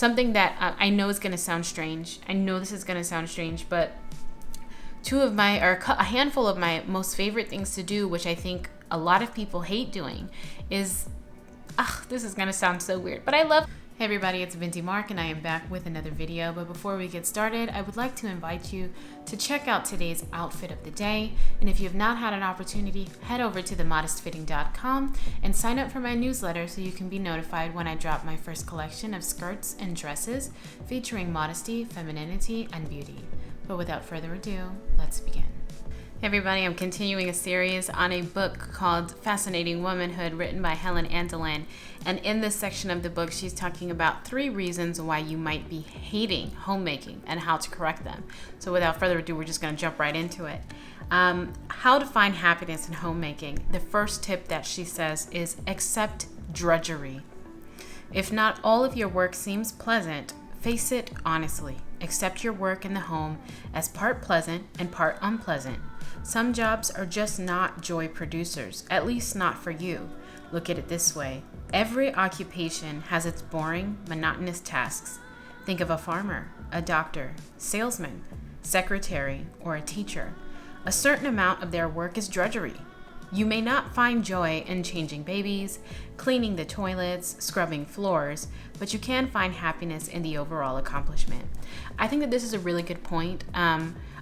something that I know is going to sound strange. I know this is going to sound strange, but a handful of my most favorite things to do, which I think a lot of people hate doing, is, this is going to sound so weird, but I love. Hey everybody, it's Binti Mark and I am back with another video. But before we get started, I would like to invite you to check out today's outfit of the day. And if you have not had an opportunity, head over to themodestfitting.com and sign up for my newsletter so you can be notified when I drop my first collection of skirts and dresses featuring modesty, femininity, and beauty. But without further ado, let's begin. Hey everybody, I'm continuing a series on a book called Fascinating Womanhood, written by Helen Andelin. And in this section of the book, she's talking about 3 reasons why you might be hating homemaking and how to correct them. So without further ado, we're just going to jump right into it. How to find happiness in homemaking. The first tip that she says is accept drudgery. If not all of your work seems pleasant, face it honestly. Accept your work in the home as part pleasant and part unpleasant. Some jobs are just not joy producers, at least not for you. Look at it this way. Every occupation has its boring, monotonous tasks. Think of a farmer, a doctor, salesman, secretary, or a teacher. A certain amount of their work is drudgery. You may not find joy in changing babies, cleaning the toilets, scrubbing floors, but you can find happiness in the overall accomplishment. I think that this is a really good point.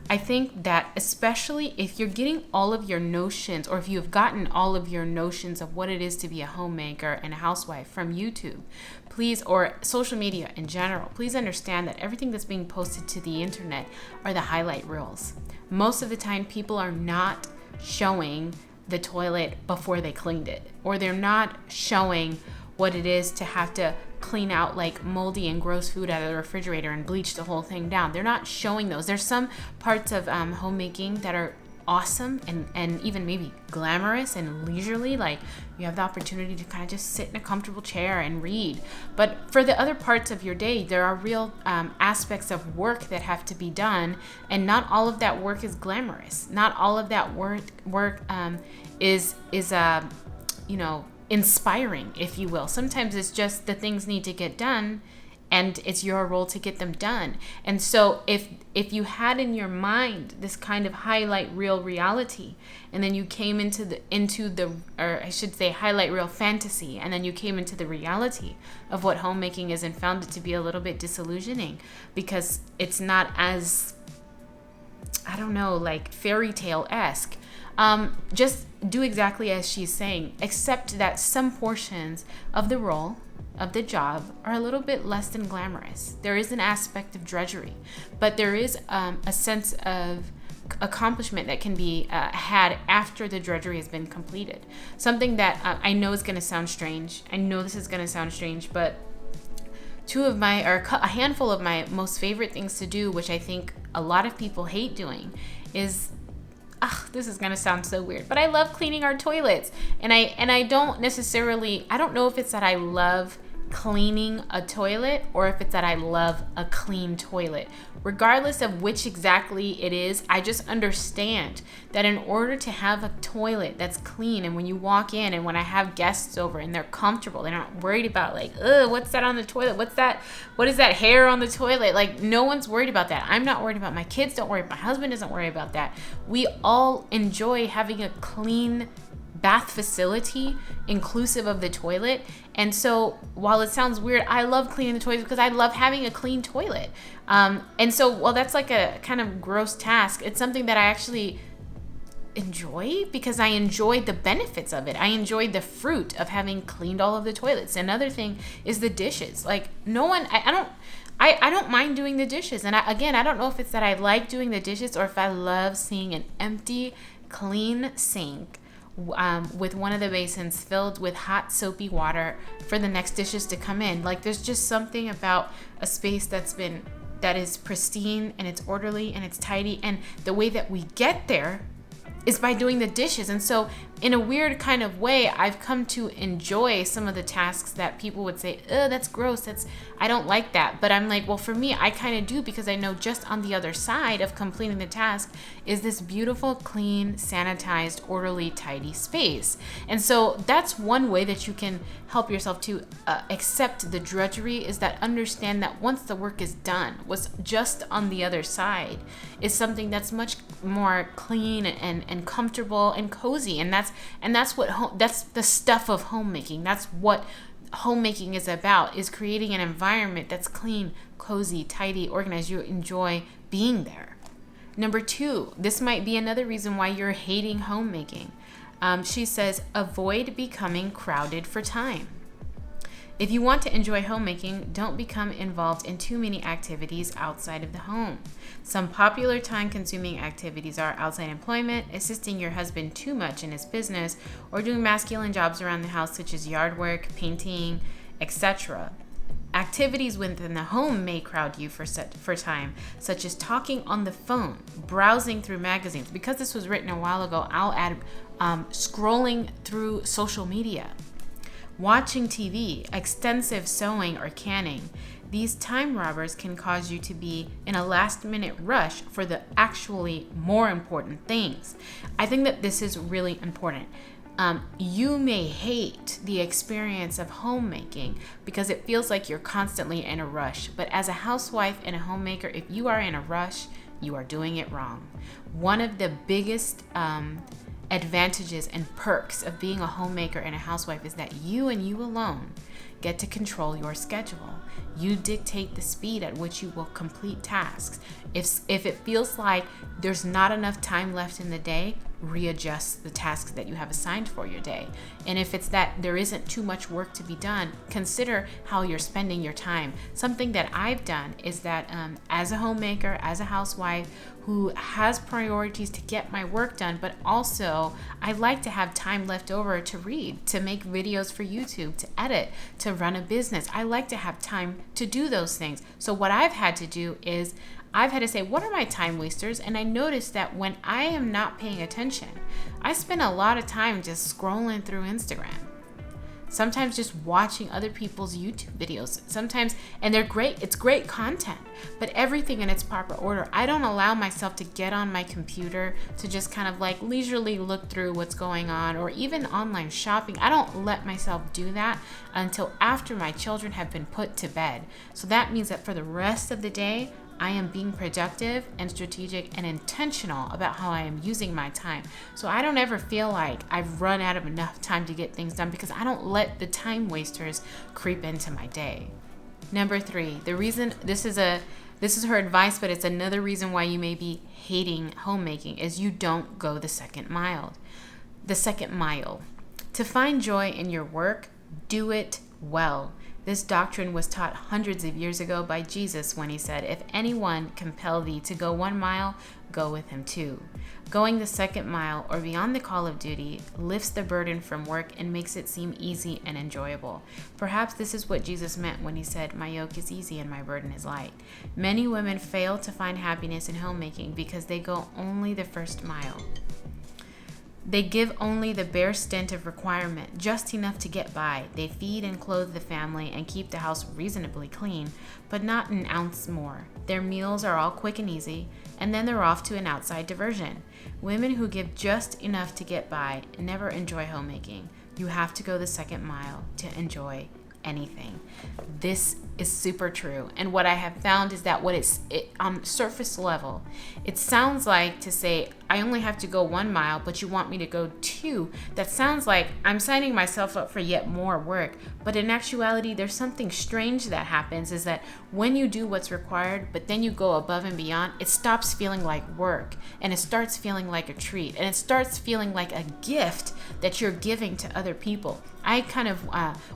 I think that especially if you're getting all of your notions, or if you have gotten all of your notions of what it is to be a homemaker and a housewife from YouTube, please, or social media in general, please understand that everything that's being posted to the internet are the highlight reels. Most of the time, people are not showing the toilet before they cleaned it, or they're not showing what it is to have to clean out like moldy and gross food out of the refrigerator and bleach the whole thing down. They're not showing those. There's some parts of homemaking that are awesome and even maybe glamorous and leisurely, like you have the opportunity to kind of just sit in a comfortable chair and read. But for the other parts of your day, there are real aspects of work that have to be done, and not all of that work is glamorous. Not all of that work is inspiring, if you will. Sometimes it's just the things need to get done and it's your role to get them done. And so if you had in your mind this kind of highlight reel reality, and then you came into the highlight reel fantasy, and then you came into the reality of what homemaking is and found it to be a little bit disillusioning because it's not as, like fairy tale-esque. Just do exactly as she's saying, except that some portions of the role of the job are a little bit less than glamorous. There is an aspect of drudgery, but there is a sense of accomplishment that can be had after the drudgery has been completed. Something that I know is going to sound strange. I know this is going to sound strange, but a handful of my most favorite things to do, which I think a lot of people hate doing, is this is going to sound so weird, but I love cleaning our toilets. And I don't know if it's that I love cleaning a toilet or if it's that I love a clean toilet. Regardless of which exactly it is, I just understand that in order to have a toilet that's clean, and when you walk in and when I have guests over and they're comfortable, they're not worried about like, what's that on the toilet? What is that hair on the toilet? Like, no one's worried about that. I'm not worried about, my kids don't worry, my husband doesn't worry about that. We all enjoy having a clean bath facility inclusive of the toilet. And so while it sounds weird, I love cleaning the toilets because I love having a clean toilet. And so while that's like a kind of gross task, it's something that I actually enjoy because I enjoy the benefits of it. I enjoy the fruit of having cleaned all of the toilets. Another thing is the dishes. Like I don't mind doing the dishes. And I don't know if it's that I like doing the dishes or if I love seeing an empty, clean sink with one of the basins filled with hot soapy water for the next dishes to come in. Like, there's just something about a space that is pristine and it's orderly and it's tidy, and the way that we get there is by doing the dishes. And so in a weird kind of way, I've come to enjoy some of the tasks that people would say, that's gross, I don't like that. But I'm like, well, for me, I kind of do, because I know just on the other side of completing the task is this beautiful, clean, sanitized, orderly, tidy space. And so that's one way that you can help yourself to accept the drudgery, is that understand that once the work is done, what's just on the other side is something that's much more clean and comfortable and cozy. And that's that's the stuff of homemaking. That's what homemaking is about, is creating an environment that's clean, cozy, tidy, organized. You enjoy being there. Number 2, this might be another reason why you're hating homemaking. She says, avoid becoming crowded for time. If you want to enjoy homemaking, don't become involved in too many activities outside of the home. Some popular time-consuming activities are outside employment, assisting your husband too much in his business, or doing masculine jobs around the house such as yard work, painting, etc. Activities within the home may crowd you for time, such as talking on the phone, browsing through magazines. Because this was written a while ago, I'll add scrolling through social media, watching TV, extensive sewing or canning. These time robbers can cause you to be in a last-minute rush for the actually more important things. I think that this is really important. You may hate the experience of homemaking because it feels like you're constantly in a rush. But as a housewife and a homemaker, if you are in a rush, you are doing it wrong. One of the biggest advantages and perks of being a homemaker and a housewife is that you and you alone get to control your schedule. You dictate the speed at which you will complete tasks. If it feels like there's not enough time left in the day, readjust the tasks that you have assigned for your day. And if it's that there isn't too much work to be done, consider how you're spending your time. Something that I've done is that as a homemaker, as a housewife who has priorities to get my work done, but also I like to have time left over to read, to make videos for YouTube, to edit, to run a business. I like to have time to do those things. So what I've had to do is I've had to say, what are my time wasters? And I noticed that when I am not paying attention, I spend a lot of time just scrolling through Instagram. Sometimes just watching other people's YouTube videos. Sometimes, and they're great, it's great content, but everything in its proper order. I don't allow myself to get on my computer to just kind of like leisurely look through what's going on, or even online shopping. I don't let myself do that until after my children have been put to bed. So that means that for the rest of the day, I am being productive and strategic and intentional about how I am using my time. So I don't ever feel like I've run out of enough time to get things done, because I don't let the time wasters creep into my day. Number 3, the reason this is her advice, but it's another reason why you may be hating homemaking, is you don't go the second mile. The second mile. To find joy in your work, do it well. This doctrine was taught hundreds of years ago by Jesus when he said, if anyone compel thee to go 1 mile, go with him 2. Going the second mile or beyond the call of duty lifts the burden from work and makes it seem easy and enjoyable. Perhaps this is what Jesus meant when he said, my yoke is easy and my burden is light. Many women fail to find happiness in homemaking because they go only the first mile. They give only the bare stint of requirement, just enough to get by. They feed and clothe the family and keep the house reasonably clean, but not an ounce more. Their meals are all quick and easy, and then they're off to an outside diversion. Women who give just enough to get by never enjoy homemaking. You have to go the second mile to enjoy anything. This is super true. And what I have found is that on surface level, it sounds like to say, I only have to go 1 mile, but you want me to go 2. That sounds like I'm signing myself up for yet more work. But in actuality, there's something strange that happens, is that when you do what's required, but then you go above and beyond, it stops feeling like work, and it starts feeling like a treat, and it starts feeling like a gift that you're giving to other people. I kind of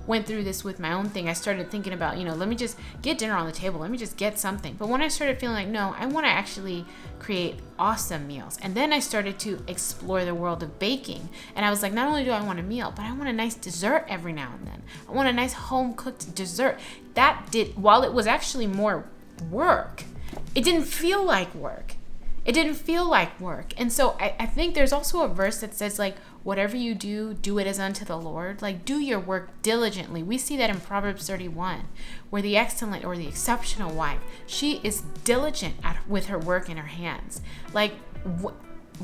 went through this with my own thing. I started thinking about, let me just get dinner on the table. Let me just get something. But when I started feeling like, no, I want to actually create awesome meals. And then I started to explore the world of baking. And I was like, not only do I want a meal, but I want a nice dessert every now and then. I want a nice home-cooked dessert. While it was actually more work, it didn't feel like work. It didn't feel like work. And so I think there's also a verse that says, like, whatever you do, do it as unto the Lord. Like, do your work diligently. We see that in Proverbs 31, where the excellent or the exceptional wife, she is diligent with her work in her hands. Like,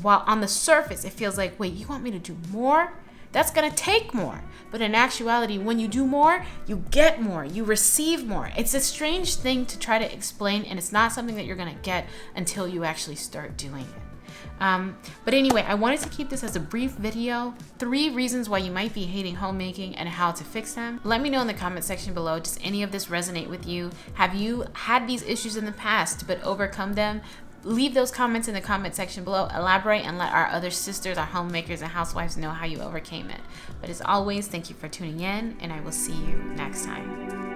while on the surface, it feels like, wait, you want me to do more? That's going to take more. But in actuality, when you do more, you get more, you receive more. It's a strange thing to try to explain, and it's not something that you're going to get until you actually start doing it. But anyway, I wanted to keep this as a brief video. 3 reasons why you might be hating homemaking and how to fix them. Let me know in the comment section below, does any of this resonate with you? Have you had these issues in the past but overcome them? Leave those comments in the comment section below. Elaborate and let our other sisters, our homemakers and housewives know how you overcame it. But as always, thank you for tuning in, and I will see you next time.